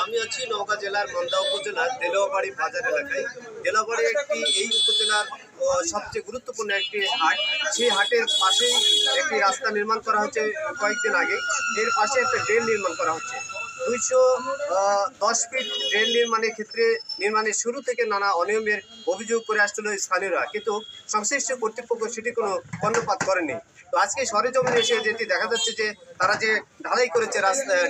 আমি আছি নওগাঁ জেলার মান্দা উপজেলার দেলোয়াবাড়ি বাজার এলাকায়। দেলোয়াবাড়ি একটি এই উপজেলার সবচেয়ে গুরুত্বপূর্ণ একটি হাট। সেই হাটের পাশেই একটি রাস্তা নির্মাণ করা হচ্ছে কয়েকদিন আগে। এর পাশে একটা ড্রেন নির্মাণ করা হচ্ছে। 210 ফিট ড্রেন নির্মাণের শুরু থেকে নানা অনিয়মের অভিযোগ করে আসছিল স্থানীয়রা, কিন্তু সংশ্লিষ্ট কর্তৃপক্ষ সেটি কোনো কর্ণপাত করেনি। তো আজকে সরেজমিনে এসে যেটি দেখা যাচ্ছে যে তারা যে ঢালাই করেছে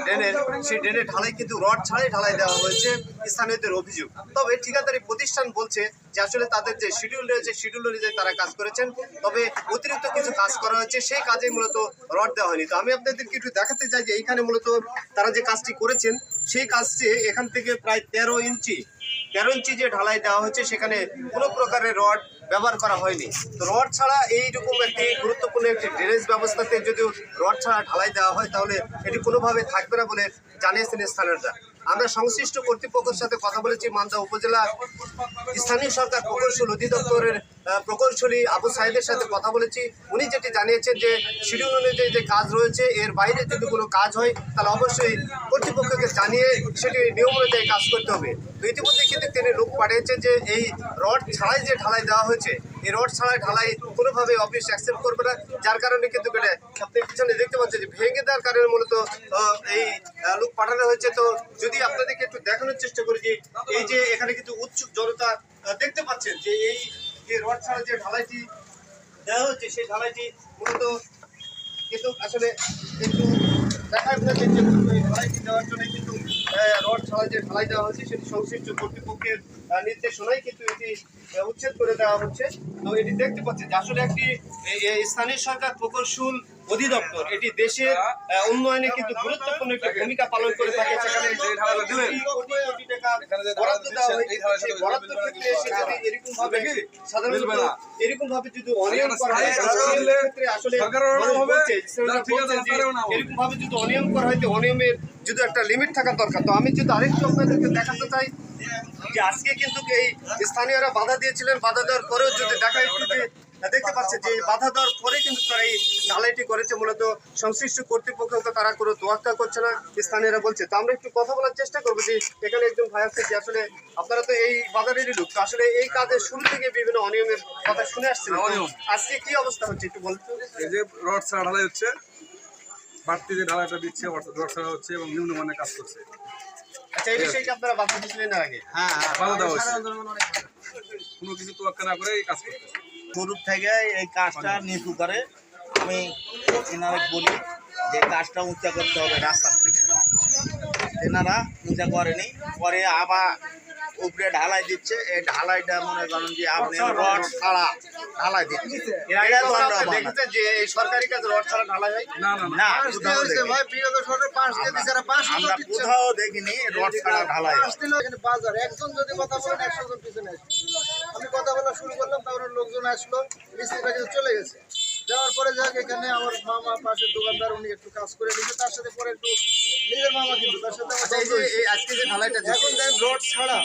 ড্রেনের, সেই ড্রেনের ঢালাই কিন্তু রড ছাড়াই ঢালাই দেওয়া হয়েছে স্থানীয়দের অভিযোগ। তবে ঠিকাদারি প্রতিষ্ঠান বলছে যে আসলে তাদের যে শিডিউল রয়েছে শিডিউল অনুযায়ী তারা কাজ করেছেন, তবে অতিরিক্ত কিছু কাজ করা হয়েছে, সেই কাজে মূলত রড দেওয়া হয়নি। তো আমি আপনাদেরকে একটু দেখাতে চাই যে এইখানে মূলত তারা যে কাজটি করেছেন সেই কাজটি এখান থেকে প্রায় 13 ইঞ্চি যে ঢালাই দেওয়া হয়েছে, সেখানে কোনো প্রকারের রড ব্যবহার করা হয়নি। তো রড ছাড়া এইরকম একটি গুরুত্বপূর্ণ একটি ড্রেনেজ ব্যবস্থাতে যদি রড ছাড়া ঢালাই দেওয়া হয় তাহলে এটি কোনোভাবে থাকবে না বলে জানিয়েছেন স্থানীয়রা। আমরা সংশ্লিষ্ট কর্তৃপক্ষের সাথে কথা বলেছি। মান্দা উপজেলা স্থানীয় সরকার প্রকৌশল অধিদপ্তরের প্রকৌশলী আবু সাইদের সাথে কথা বলেছি। উনি যেটি জানিয়েছেন যে শিডিউল অনুযায়ী যে কাজ রয়েছে এর বাইরে যদি কোনো কাজ হয় তাহলে অবশ্যই কর্তৃপক্ষকে জানিয়ে সেটি নিয়ম অনুযায়ী কাজ করতে হবে। তো ইতিমধ্যে কিন্তু তিনি লোক পাঠিয়েছেন যে এই রড ছাড়াই যে ঢালাই দেওয়া হয়েছে, এই রড ছাড়াই ঢালাই কোনোভাবে অফিস অ্যাকসেপ্ট করবে না, যার কারণে কিন্তু এটা আপনি পিছনে দেখতে পাচ্ছেন যে ভেঙে দেওয়ার কারণে মূলত এই লোক পাঠানো হয়েছে। তো যদি আপনাদেরকে একটু দেখানোর চেষ্টা করি যে এই যে এখানে কিন্তু উৎসুক জনতা দেখতে পাচ্ছেন যে এই যে রড ছাড়া যে ঢালাইটি দেওয়া হচ্ছে সেই ঢালাইটি মূলত কিন্তু আসলে একটু দেখা আপনাদের যে এই ঢালাইটি দেওয়ার জন্য কিন্তু রড ছাড়া যে ঢালাই দেওয়া হচ্ছে সেটি সংশ্লিষ্ট কর্তৃপক্ষের নির্দেশনায় কিন্তু এটি উচ্ছেদ করে দেওয়া হচ্ছে। তো এটি দেখতে পাচ্ছেন যে আসলে একটি স্থানীয় সরকার প্রকৌশল অধিদপ্তর এটি দেশের উন্নয়নে কিন্তু গুরুত্বপূর্ণ একটি ভূমিকা পালন করে থাকে। সেখানে কোটি টাকা বরাদ্দ দেওয়া হয়, সেই বরাদ্দের ক্ষেত্রে এসে যদি সাধারণত এরকম ভাবে যদি অনিয়ম করা হয় আসলে এরকম ভাবে যদি অনিয়ম করা হয় তো অনিয়মের যদি একটা লিমিট থাকা দরকার। তো আমি যদি আরেকটু আপনাদেরকে দেখাতে চাই যে আজকে কিন্তু এই স্থানীয়রা বাধা দিয়েছিলেন, বাধা দেওয়ার পরেও যদি দেখা একটু যে দেখতে পাচ্ছে যে বাধা দেওয়ার পরে কিন্তু তারা এই ঢালাইটি করেছে। মূলত সংশ্লিষ্ট কর্তৃপক্ষকে তারা কোনো তোয়াক্কা করছে না স্থানীয়রা বলছে। তো আমরা একটু কথা বলার চেষ্টা করবো যে এখানে একজন ভাই আছে যে আসলে আপনারা তো এই বাজারেরই লোক, তো আসলে এই কাজের শুরু থেকে বিভিন্ন অনিয়মের কথা শুনে আসছিলেন, আজকে কি অবস্থা হচ্ছে একটু বলতে। এই যে রড ছাড়া ঢালাই হচ্ছে, বাড়তি যে ঢালাইটা দিচ্ছে রড ছাড়া হচ্ছে এবং নিম্নমানের কাজ করছে। আচ্ছা, এই বিষয়ে কি আপনারা বাধা দিয়েছিলেন এর আগে? হ্যাঁ, বাধা দেওয়া হচ্ছে, কোনো কিছু তোয়াক্কা না করে এই কাজ করতে। শুরু থেকে এই কাজটা নিচু করে আমি এনারা বলি যে কাজটা উঁচা করতে হবে রাস্তার থেকে, এনারা উঁচা করেনি, পরে আবার উপরে ঢালাই দিচ্ছে। এই ঢালাইটা মনে করেন যে আপনি রড ছাড়া ঢালাই দিচ্ছে। দেখেছেন যে এই সরকারি কাজ রড ছাড়া ঢালাই হয় না, আমরা কোথাও দেখিনি রড ছাড়া ঢালাই। একজন যদি কথা বলেন 100 জন পিছনে আসবে। আমি কথা বলা শুরু করলাম, তারপরে লোকজন আসলো, মিস্ত্রিরা কিন্তু চলে গেছে। যাওয়ার পরে যাক এখানে আমার মামা পাশের দোকানদার উনি একটু কাজ করে দিয়েছে, তার সাথে পরে একটু নিজের মামা কিন্তু তার সাথে আজকে যে ঢালাইটা এখন দেখেন রড ছাড়া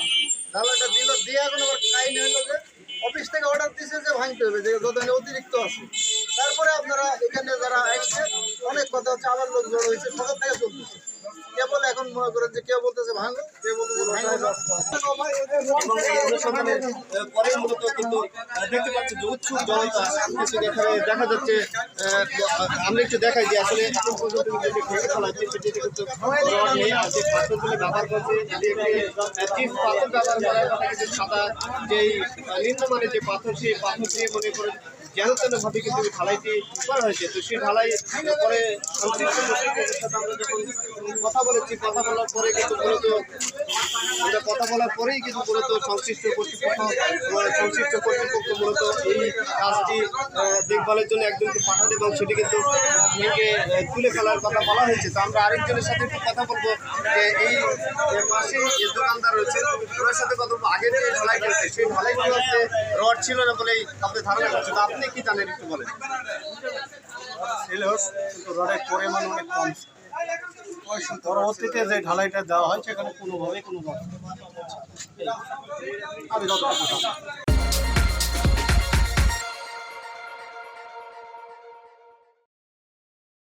ঢালাইটা দিল দিয়ে এখন আবার কাহিনী হইলো যে অফিস থেকে অর্ডার দিয়েছে যে ভাঙতে হবে, যে যত অতিরিক্ত আছে। তারপরে আপনারা এখানে যারা আসছে অনেক কথা হচ্ছে, আবার লোক জড়ো হয়েছে, সকাল থেকে চলতেছে। কে বলে এখন মনে করেন যে কেউ বলতেছে ভাঙো, কেউ বলতেছে ভাঙো না। পরে মূলত কিন্তু দেখতে পাচ্ছি যে উৎসুক জনতা কিন্তু এখানে দেখা যাচ্ছে। আমরা একটু দেখাই যে আসলে এখন পর্যন্ত যে ভেঙে ফেলা হচ্ছে সেটি কিন্তু রড নেই, আর যে পাথরগুলো ব্যবহার করছে চিপ পাথর ব্যবহার করার কথা কিন্তু সাদা যেই নিম্নমানের যে পাথর সেই পাথর দিয়ে মনে করে যেন তেনভাবে কিন্তু ঢালাইটি করা হয়েছে। তো সেই ঢালাই পরে সংশ্লিষ্ট কর্তৃপক্ষের সাথে আমরা যখন কথা বলেছি, কথা বলার পরে কিন্তু মূলত সংশ্লিষ্ট কর্তৃপক্ষ মূলত এই কাজটি দেখভালের জন্য একজনকে পাঠান এবং সেটি কিন্তু ভেঙে তুলে ফেলার কথা বলা হয়েছে। তো আমরা আরেকজনের সাথে একটু কথা বলবো যে এই পাশে যে দোকানদার রয়েছে ওনার সাথে কথা বলবো। আগের যে ঢালাই করেছে সেই ঢালাইগুলো হচ্ছে রড ছিল না বলেই আপনি ধারণা করছেন, তো আপনি কি জানেন একটু বলেন। কিন্তু রডের পরিমাণ অনেক কম, পরবর্তীতে যে ঢালাইটা দেওয়া হয় সেখানে কোনোভাবে কোনো আমি